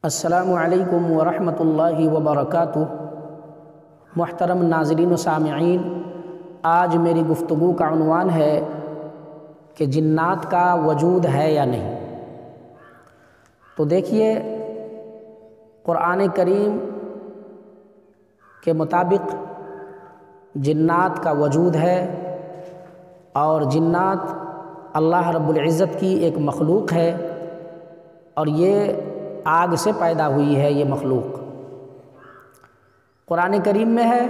السلام علیکم ورحمۃ اللہ وبرکاتہ۔ محترم ناظرین و سامعین، آج میری گفتگو کا عنوان ہے کہ جنات کا وجود ہے یا نہیں۔ تو دیکھیے، قرآن کریم کے مطابق جنات کا وجود ہے، اور جنات اللہ رب العزت کی ایک مخلوق ہے، اور یہ آگ سے پیدا ہوئی ہے۔ یہ مخلوق قرآن کریم میں ہے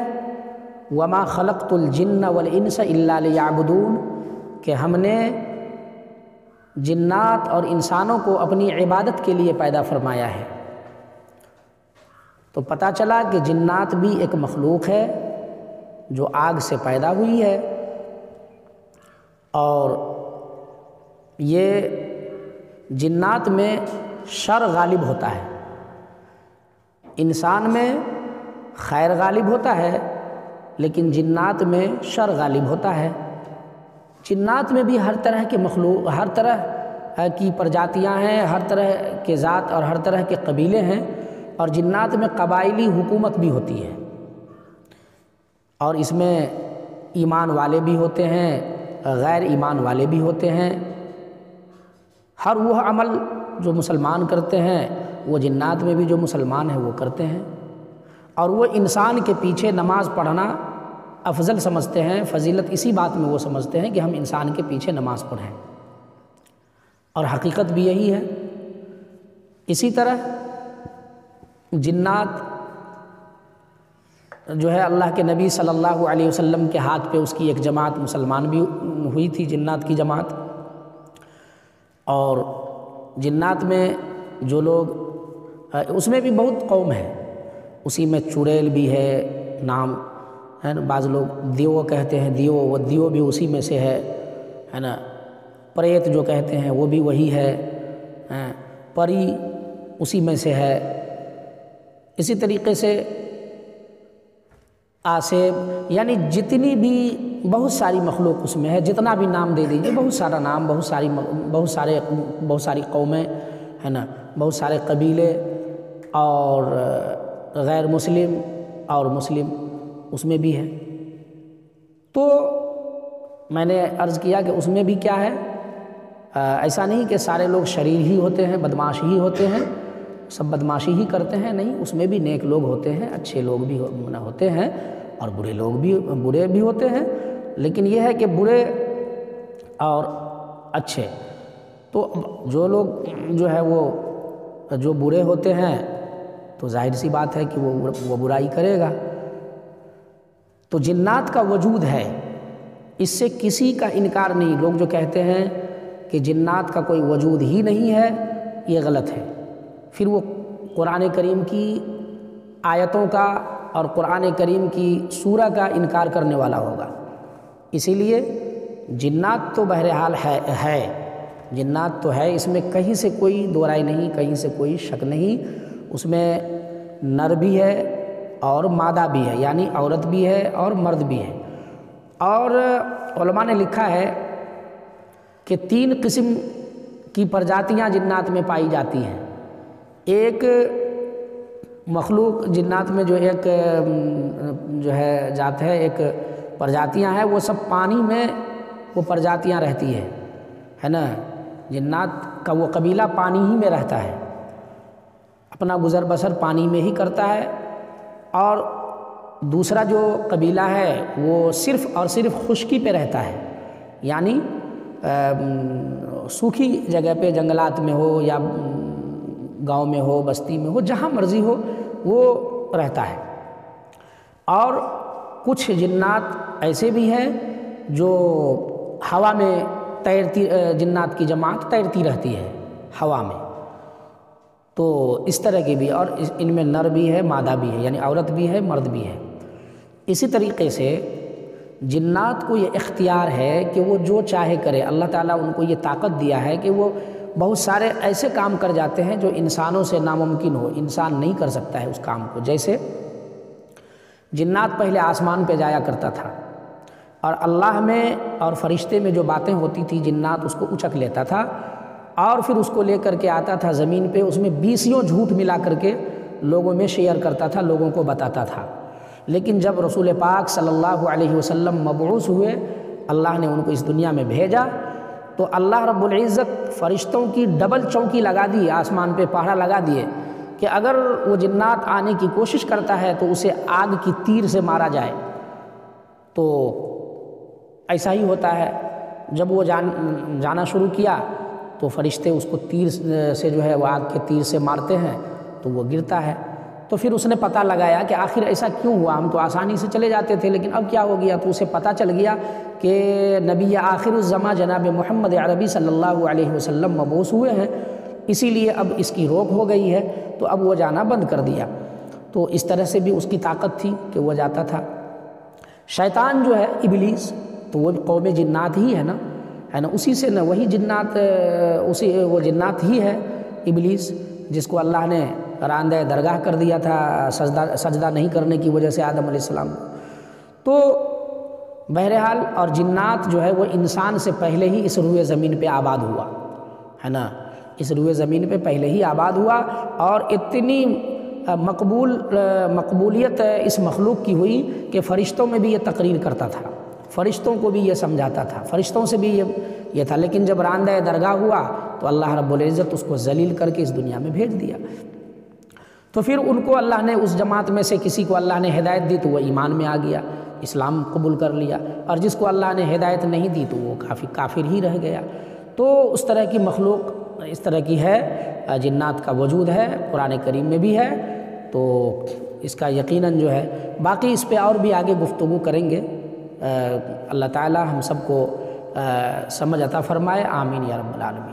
وَمَا خَلَقْتُ الْجِنَّ وَالْإِنسَ إِلَّا لِيَعْبُدُونَ، کہ ہم نے جنات اور انسانوں کو اپنی عبادت کے لیے پیدا فرمایا ہے۔ تو پتہ چلا کہ جنات بھی ایک مخلوق ہے جو آگ سے پیدا ہوئی ہے، اور یہ جنات میں شر غالب ہوتا ہے، انسان میں خیر غالب ہوتا ہے، لیکن جنات میں شر غالب ہوتا ہے۔ جنات میں بھی ہر طرح کے مخلوق، ہر طرح کی پرجاتیاں ہیں، ہر طرح کے ذات اور ہر طرح کے قبیلے ہیں، اور جنات میں قبائلی حکومت بھی ہوتی ہے، اور اس میں ایمان والے بھی ہوتے ہیں، غیر ایمان والے بھی ہوتے ہیں۔ ہر وہ عمل جو مسلمان کرتے ہیں وہ جنات میں بھی جو مسلمان ہیں وہ کرتے ہیں، اور وہ انسان کے پیچھے نماز پڑھنا افضل سمجھتے ہیں۔ فضیلت اسی بات میں وہ سمجھتے ہیں کہ ہم انسان کے پیچھے نماز پڑھیں، اور حقیقت بھی یہی ہے۔ اسی طرح جنات جو ہے، اللہ کے نبی صلی اللہ علیہ وسلم کے ہاتھ پہ اس کی ایک جماعت مسلمان بھی ہوئی تھی، جنات کی جماعت۔ اور جنات میں جو لوگ، اس میں بھی بہت قوم ہے، اسی میں چڑیل بھی ہے، نام ہے نا، بعض لوگ دیو کہتے ہیں، وہ دیو بھی اسی میں سے ہے نا۔ پریت جو کہتے ہیں وہ بھی وہی ہے، پری اسی میں سے ہے۔ اسی طریقے سے آسیب، یعنی جتنی بھی بہت ساری مخلوق اس میں ہے، جتنا بھی نام دے دیجیے، بہت سارا نام، بہت ساری قومیں ہے نا، بہت سارے قبیلے، اور غیر مسلم اور مسلم اس میں بھی ہے۔ تو میں نے عرض کیا کہ اس میں بھی کیا ہے، ایسا نہیں کہ سارے لوگ شریر ہی ہوتے ہیں، بدمعاش ہی ہوتے ہیں، سب بدمعاشی ہی کرتے ہیں، نہیں، اس میں بھی نیک لوگ ہوتے ہیں، اچھے لوگ بھی ہوتے ہیں، اور برے بھی ہوتے ہیں۔ لیکن یہ ہے کہ برے اور اچھے، تو جو لوگ جو ہے وہ جو برے ہوتے ہیں تو ظاہر سی بات ہے کہ وہ برائی کرے گا۔ تو جنات کا وجود ہے، اس سے کسی کا انکار نہیں۔ لوگ جو کہتے ہیں کہ جنات کا کوئی وجود ہی نہیں ہے، یہ غلط ہے۔ پھر وہ قرآن کریم کی آیتوں کا اور قرآن کریم کی سورہ کا انکار کرنے والا ہوگا۔ اسی لیے جنات تو بہرحال ہے، جنات تو ہے، اس میں کہیں سے کوئی دو رائے نہیں، کہیں سے کوئی شک نہیں۔ اس میں نر بھی ہے اور مادہ بھی ہے، یعنی عورت بھی ہے اور مرد بھی ہے۔ اور علماء نے لکھا ہے کہ 3 قسم کی پرجاتیاں جنات میں پائی جاتی ہیں۔ ایک مخلوق جنات میں جو ایک جو ہے ذات ہے، ایک پرجاتیاں ہیں، وہ سب پانی میں وہ پرجاتیاں رہتی ہے نا۔ جنات کا وہ قبیلہ پانی ہی میں رہتا ہے، اپنا گزر بسر پانی میں ہی کرتا ہے۔ اور دوسرا جو قبیلہ ہے وہ صرف اور صرف خشکی پہ رہتا ہے، یعنی سوکھی جگہ پہ، جنگلات میں ہو یا گاؤں میں ہو، بستی میں ہو، جہاں مرضی ہو وہ رہتا ہے۔ اور کچھ جنات ایسے بھی ہیں جو ہوا میں تیرتی، جنات کی جماعت تیرتی رہتی ہے ہوا میں۔ تو اس طرح کی بھی، اور ان میں نر بھی ہے، مادہ بھی ہے، یعنی عورت بھی ہے، مرد بھی ہے۔ اسی طریقے سے جنات کو یہ اختیار ہے کہ وہ جو چاہے کرے۔ اللہ تعالیٰ ان کو یہ طاقت دیا ہے کہ وہ بہت سارے ایسے کام کر جاتے ہیں جو انسانوں سے ناممکن ہو، انسان نہیں کر سکتا ہے اس کام کو۔ جیسے جنات پہلے آسمان پہ جایا کرتا تھا، اور اللہ میں اور فرشتے میں جو باتیں ہوتی تھی، جنات اس کو اچک لیتا تھا، اور پھر اس کو لے کر کے آتا تھا زمین پہ، اس میں 20 جھوٹ ملا کر کے لوگوں میں شیئر کرتا تھا، لوگوں کو بتاتا تھا۔ لیکن جب رسول پاک صلی اللہ علیہ وسلم مبعوث ہوئے، اللہ نے ان کو اس دنیا میں بھیجا، تو اللہ رب العزت فرشتوں کی ڈبل چوکی لگا دی، آسمان پہ پہرا لگا دیے کہ اگر وہ جنات آنے کی کوشش کرتا ہے تو اسے آگ کی تیر سے مارا جائے۔ تو ایسا ہی ہوتا ہے، جب وہ جانا شروع کیا تو فرشتے اس کو تیر سے جو ہے وہ آگ کے تیر سے مارتے ہیں تو وہ گرتا ہے۔ تو پھر اس نے پتہ لگایا کہ آخر ایسا کیوں ہوا، ہم تو آسانی سے چلے جاتے تھے لیکن اب کیا ہو گیا؟ تو اسے پتہ چل گیا کہ نبی آخر الزماں جناب محمد عربی صلی اللہ علیہ وسلم مبعوث ہوئے ہیں، اسی لیے اب اس کی روک ہو گئی ہے، تو اب وہ جانا بند کر دیا۔ تو اس طرح سے بھی اس کی طاقت تھی کہ وہ جاتا تھا۔ شیطان جو ہے ابلیس، تو وہ قوم جنات ہی ہے نا، اسی سے نا، وہی جنات، وہ جنات ہی ہے ابلیس، جس کو اللہ نے راندہ درگاہ کر دیا تھا سجدہ نہیں کرنے کی وجہ سے آدم علیہ السلام۔ تو بہرحال اور جنات جو ہے وہ انسان سے پہلے ہی اس روئے زمین پہ آباد ہوا ہے نا، اس روئے زمین پہ پہلے ہی آباد ہوا، اور اتنی مقبولیت اس مخلوق کی ہوئی کہ فرشتوں میں بھی یہ تقریر کرتا تھا، فرشتوں کو بھی یہ سمجھاتا تھا، فرشتوں سے بھی یہ تھا۔ لیکن جب راندہ درگاہ ہوا تو اللہ رب العزت اس کو ذلیل کر کے اس دنیا میں بھیج دیا۔ تو پھر ان کو اللہ نے، اس جماعت میں سے کسی کو اللہ نے ہدایت دی تو وہ ایمان میں آ گیا، اسلام قبول کر لیا، اور جس کو اللہ نے ہدایت نہیں دی تو وہ کافر ہی رہ گیا۔ تو اس طرح کی مخلوق اس طرح کی ہے، جنات کا وجود ہے، قرآن کریم میں بھی ہے، تو اس کا یقیناً جو ہے باقی اس پہ اور بھی آگے گفتگو کریں گے۔ اللہ تعالی ہم سب کو سمجھ عطا فرمائے، آمین یا رب العالمین۔